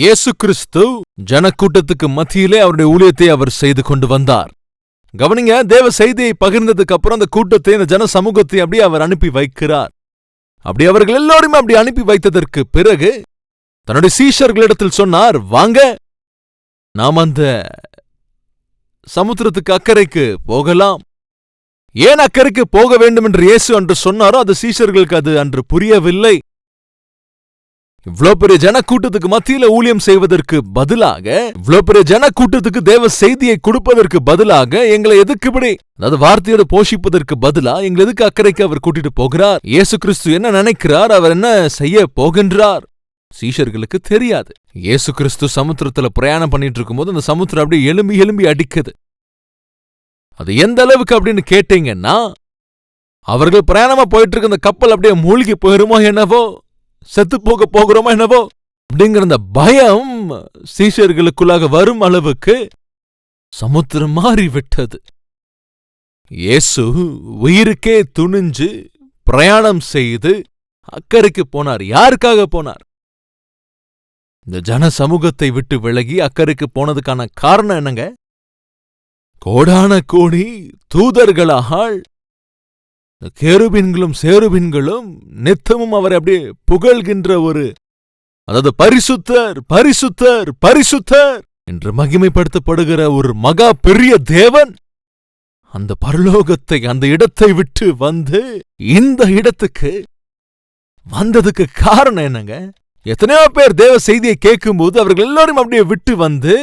இயேசு கிறிஸ்து ஜனக்கூட்டத்துக்கு மத்தியிலே அவருடைய ஊழியத்தை அவர் செய்து கொண்டு வந்தார். கவனிங்க, தேவ செய்தியை பகிர்ந்ததுக்கு அப்புறம் அந்த கூட்டத்தை, இந்த ஜன சமூகத்தை அப்படியே அவர் அனுப்பி வைக்கிறார். அப்படி அவர்கள் எல்லோருமே அப்படி அனுப்பி வைத்ததற்கு பிறகு தன்னுடைய சீஷர்களிடத்தில் சொன்னார், வாங்க நாம் அந்த சமுத்திரத்துக்கு அக்கறைக்கு போகலாம். ஏன் அக்கறைக்கு போக வேண்டும் என்று இயேசு அன்று சொன்னாரோ அது சீஷர்களுக்கு அது அன்று புரியவில்லை. இவ்ளோ பெரிய ஜனக்கூட்டத்துக்கு மத்தியில ஊழியம் செய்வதற்கு பதிலாக, இவ்ளோ பெரிய ஜனக்கூட்டத்துக்கு தேவ செய்தியை கொடுப்பதற்கு பதிலாக, எங்களை எதுக்கு இப்படி, அதாவது வார்த்தையோடு போஷிப்பதற்கு பதிலா எங்களை எதுக்கு அக்கறைக்கு அவர் கூட்டிட்டு போகிறார்? இயேசு கிறிஸ்து என்ன நினைக்கிறார்? அவர் என்ன செய்ய போகின்றார்? சீஷர்களுக்கு தெரியாது. இயேசு கிறிஸ்து சமுத்திரத்துல பிரயாணம் பண்ணிட்டு இருக்கும்போது அந்த சமுத்திரம் அப்படியே எலும்பி எலும்பி அடிக்குது. அது எந்த அளவுக்கு அப்படின்னு கேட்டீங்கன்னா, அவர்கள் பிரயாணமா போயிட்டு இருக்க அந்த கப்பல் அப்படியே மூழ்கி போயிருமோ என்னவோ, செத்து போக போகிறோமோ என்னவோ அப்படிங்கிற அந்த பயம் சீஷர்களுக்குள்ளாக வரும் அளவுக்கு சமுத்திரம் மாறிவிட்டது. இயேசு உயிருக்கே துணிஞ்சு பிரயாணம் செய்து அக்கறைக்கு போனார். யாருக்காக போனார்? இந்த ஜன சமூகத்தை விட்டு விலகி அக்கறைக்கு போனதுக்கான காரணம் என்னங்க? கோடான கோடி தூதர்களால் கேருபீன்களும் சேருபீன்களும் நித்தமும் அவரை அப்படியே புகழ்கின்ற ஒரு, அதாவது பரிசுத்தர் பரிசுத்தர் பரிசுத்தர் என்று மகிமைப்படுத்தப்படுகிற ஒரு மகா பெரிய தேவன் அந்த பரலோகத்தை, அந்த இடத்தை விட்டு வந்து இந்த இடத்துக்கு வந்ததுக்கு காரணம் என்னங்க? எத்தனையோ பேர் தேவ செய்தியை கேட்கும்போது அவர்கள் எல்லாரும் அப்படியே விட்டு வந்து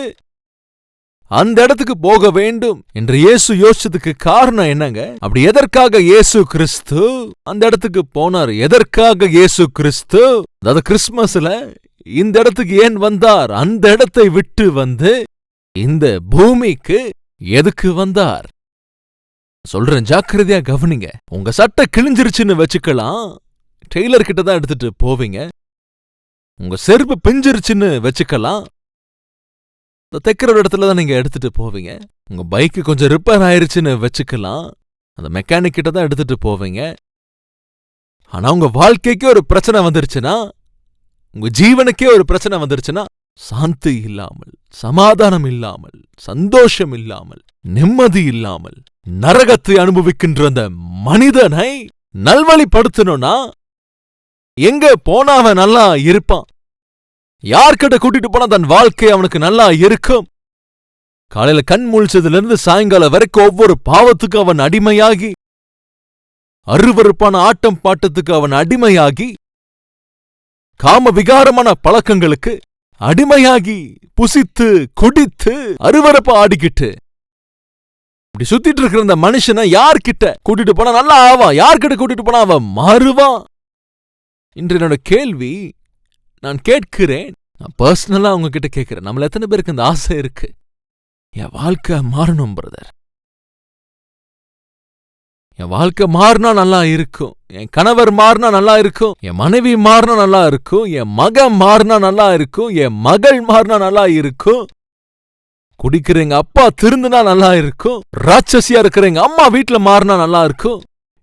அந்த இடத்துக்கு போக வேண்டும் என்று இயேசு யோசிச்சதுக்கு காரணம் என்னங்க? அப்படி எதற்காக இயேசு கிறிஸ்து அந்த இடத்துக்கு போனார்? எதற்காக இயேசு கிறிஸ்து, அதாவது கிறிஸ்துமஸ்ல இந்த இடத்துக்கு ஏன் வந்தார்? அந்த இடத்தை விட்டு வந்து இந்த பூமிக்கு எதுக்கு வந்தார்? சொல்றேன், ஜாக்கிரதையா கவனிங்க. உங்க சட்டை கிழிஞ்சிருச்சுன்னு வச்சுக்கலாம், டெய்லர் கிட்ட தான் எடுத்துட்டு போவீங்க. உங்க செருப்பு பிஞ்சிருச்சுன்னு வச்சுக்கலாம், தைக்கிற ஒரு இடத்துல தான் நீங்க எடுத்துட்டு போவீங்க. உங்க பைக்கு கொஞ்சம் ரிப்பேர் ஆயிருச்சுன்னு வச்சுக்கலாம், அந்த மெக்கானிக் கிட்ட தான் எடுத்துட்டு போவீங்க. ஆனா உங்க வாழ்க்கைக்கு ஒரு பிரச்சனை வந்துருச்சுன்னா, உங்க ஜீவனுக்கே ஒரு பிரச்சனை வந்துருச்சுன்னா, சாந்தி இல்லாமல், சமாதானம் இல்லாமல், சந்தோஷம் இல்லாமல், நிம்மதி இல்லாமல் நரகத்தை அனுபவிக்கின்ற அந்த மனிதனை நல்வழிப்படுத்தணும்னா எங்க போனா அவன் நல்லா இருப்பான்? யார்கிட்ட கூட்டிட்டு போனா தன் வாழ்க்கை அவனுக்கு நல்லா இருக்கும்? காலையில கண் முழிச்சதுல இருந்து சாயங்காலம் வரைக்கும் ஒவ்வொரு பாவத்துக்கு அவன் அடிமையாகி, அருவருப்பான ஆட்டம் பாட்டத்துக்கு அவன் அடிமையாகி, காம விகாரமான பழக்கங்களுக்கு அடிமையாகி, புசித்து குடித்து அருவருப்பா ஆடிக்கிட்டு இப்படி சுத்திட்டு இருக்கிற அந்த மனுஷனை யார்கிட்ட கூட்டிட்டு போனா நல்லா ஆவான்? யார்கிட்ட கூட்டிட்டு போனா அவன் மாறுவான்? இன்று என்னோட கேள்வி நான் கேட்கிறேன், நான் பர்சனலா உங்ககிட்ட கேட்கிறேன். நம்மள எத்தனை பேருக்கு அந்த ஆசை இருக்கு? என் வாழ்க்கை மாறணும் பிரதர், என் வாழ்க்கை மாறினா நல்லா இருக்கும், என் கணவர் மாறினா நல்லா இருக்கும், என் மனைவி மாறினா நல்லா இருக்கும், என் மகன் மாறினா நல்லா இருக்கும், என் மகள் மாறினா நல்லா இருக்கும், குடிக்கிற எங்க அப்பா திருந்துனா நல்லா இருக்கும், ராட்சசியா இருக்கிற எங்க அம்மா வீட்டுல மாறினா நல்லா இருக்கும்.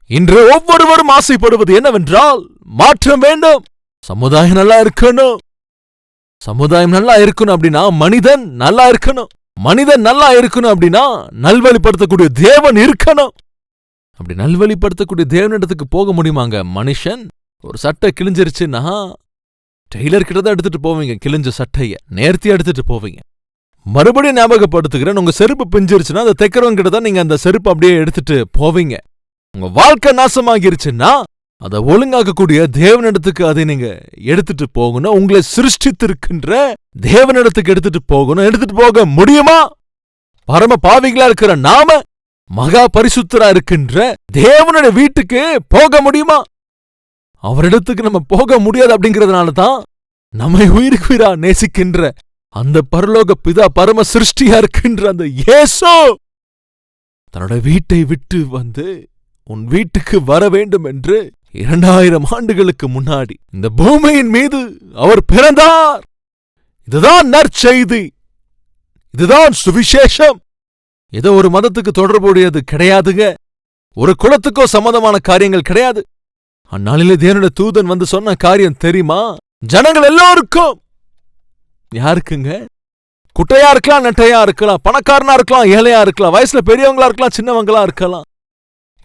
இன்று ஒவ்வொருவரும் ஆசைப்படுவது என்னவென்றால் மாற்றம் வேண்டும், சமுதாயம் நல்லா இருக்கணும். சமுதாயம் நல்லா இருக்கணும் அப்படின்னா மனிதன் நல்லா இருக்கணும், மனிதன் நல்லா இருக்கணும் அப்படின்னா நல்வழிப்படுத்தக்கூடிய தேவன் இருக்கணும். அப்படி நல்வழிப்படுத்தக்கூடிய தேவனிடத்துக்கு போக முடியுமாங்க மனுஷன்? ஒரு சட்டை கிழிஞ்சிருச்சுன்னா டெய்லர் கிட்ட தான் எடுத்துட்டு போவீங்க, கிழிஞ்ச சட்டைய நேர்த்தியா எடுத்துட்டு போவீங்க. மறுபடியும் ஞாபகப்படுத்துகிறேன், உங்க செருப்பு பிஞ்சிருச்சுன்னா அந்த தைக்கிறவங்க கிட்ட தான் நீங்க அந்த செருப்பு அப்படியே எடுத்துட்டு போவீங்க. உங்க வாழ்க்கை நாசமாகிருச்சுன்னா அதை ஒழுங்காக்கக்கூடிய தேவனிடத்துக்கு அதை நீங்க எடுத்துட்டு போகணும். உங்களை சிருஷ்டித்திருக்கின்ற தேவனிடத்துக்கு எடுத்துட்டு போகணும். எடுத்துட்டு போக முடியுமா? பரம பாவிகளா இருக்கிற நாம மகா பரிசுத்தரா இருக்கின்ற தேவனுடைய வீட்டுக்கு போக முடியுமா? அவரிடத்துக்கு நம்ம போக முடியாது. அப்படிங்கிறதுனால தான் நம்மை உயிருக்கு உயிரா நேசிக்கின்ற அந்த பரலோக பிதா, பரம சிருஷ்டியா இருக்கின்ற அந்த இயேசு தன்னோட வீட்டை விட்டு வந்து உன் வீட்டுக்கு வர வேண்டும் என்று 2000 ஆண்டுகளுக்கு முன்னாடி இந்த பூமியின் மீது அவர் பிறந்தார். இதுதான் நற்செய்தி, இதுதான் சுவிசேஷம். ஏதோ ஒரு மதத்துக்கு தொடர்புடையது கிடையாதுங்க, ஒரு குலத்துக்கோ சம்மதமான காரியங்கள் கிடையாது. அந்நாளிலே தேவனுடைய தூதன் வந்து சொன்ன காரியம் தெரியுமா? ஜனங்கள் எல்லோருக்கும் யாருக்குங்க? குட்டையா இருக்கலாம், நெட்டையா இருக்கலாம், பணக்காரனா இருக்கலாம், ஏழையா இருக்கலாம், வயசுல பெரியவங்களா இருக்கலாம், சின்னவங்களா இருக்கலாம்,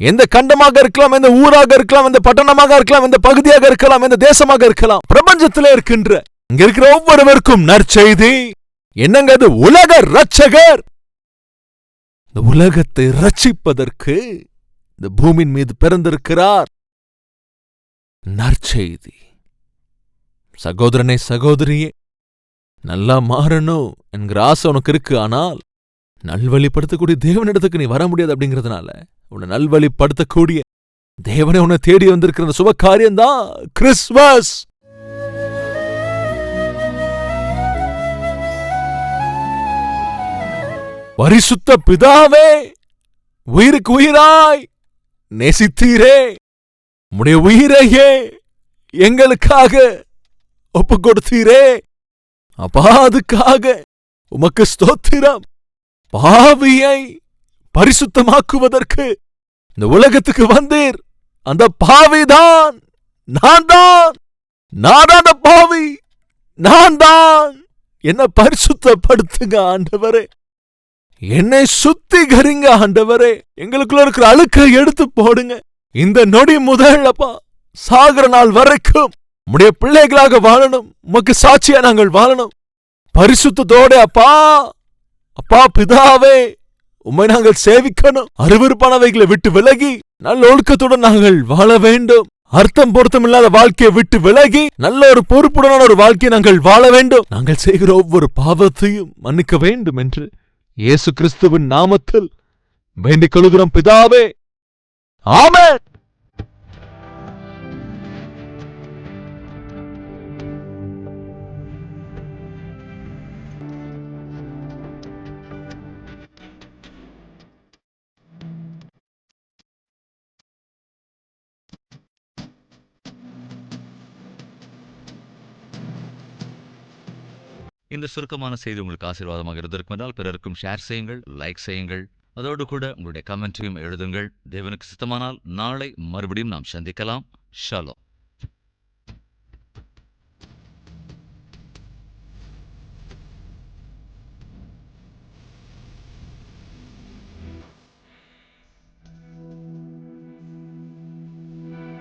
எந்த கண்டமாக இருக்கலாம், எந்த ஊராக இருக்கலாம், எந்த பட்டணமாக இருக்கலாம், எந்த பகுதியாக இருக்கலாம், எந்த தேசமாக இருக்கலாம், பிரபஞ்சத்திலே இருக்கின்ற இங்க இருக்கிற ஒவ்வொருவருக்கும் நற்செய்தி என்னங்க? அது உலக ரட்சகர். இந்த உலகத்தை ரட்சிப்பதற்கு இந்த பூமியின் மீது பிறந்திருக்கிறார். நற்செய்தி. சகோதரனே, சகோதரியே, நல்லா மாறணும் என்கிற ஆசை உனக்கு இருக்கு. ஆனால் நல்வழிப்படுத்தக்கூடிய தேவனிடத்துக்கு நீ வர முடியாது. அப்படிங்கிறதுனால உன்னை நல்வழிப்படுத்தக்கூடிய தேவனை உன்னை தேடி வந்திருக்கிற சுப காரியம்தான் கிறிஸ்துமஸ். பரிசுத்த பிதாவே, உயிருக்கு உயிராய் நேசித்தீரே, உம்முடைய உயிரையே எங்களுக்காக ஒப்பு கொடுத்தீரே, அப்பா, அதுக்காக உமக்கு ஸ்தோத்திரம். பாவியை பரிசுத்தமாக்குவதற்கு இந்த உலகத்துக்கு வந்தீர். அந்த பாவிதான் நான் தான். அந்த பாவி நான் தான். என்ன பரிசுத்தப்படுத்துங்க ஆண்டவரே. என்னை சுத்திகரிங்க ஆண்டவரே. எங்களுக்குள்ள இருக்கிற அழுக்கை எடுத்து போடுங்க. இந்த நொடி முதல் அப்பா, சாகர நாள் வரைக்கும் உம்முடைய பிள்ளைகளாக வாழணும். உமக்கு சாட்சியா நாங்கள் வாழணும் பரிசுத்தத்தோட. அப்பா, அப்பா பிதாவே, உம்மை நாங்கள் சேவிக்கணும். அருவருப்பானவைகளை விட்டு விலகி நல்ல ஒழுக்கத்துடன் நாங்கள் வாழ வேண்டும். அர்த்தம் பொருத்தம் இல்லாத வாழ்க்கையை விட்டு விலகி நல்ல ஒரு பொறுப்புடனான ஒரு வாழ்க்கையை நாங்கள் வாழ வேண்டும். நாங்கள் செய்கிற ஒவ்வொரு பாவத்தையும் மன்னிக்க வேண்டும் என்று இயேசு கிறிஸ்துவின் நாமத்தில் வேண்டிக் கொள்கிறோம் பிதாவே. ஆமென். இந்த சுருக்கமான செய்தி உங்களுக்கு ஆசீர்வாதமாக இருந்திருக்கும் என்றால் பிறருக்கும் ஷேர் செய்யுங்கள், லைக் செய்யுங்கள். அதோடு கூட உங்களுடைய கமெண்ட்டையும் எழுதுங்கள். தேவனுக்கு சித்தமானால் நாளை மறுபடியும் நாம் சந்திக்கலாம். ஷாலோம்.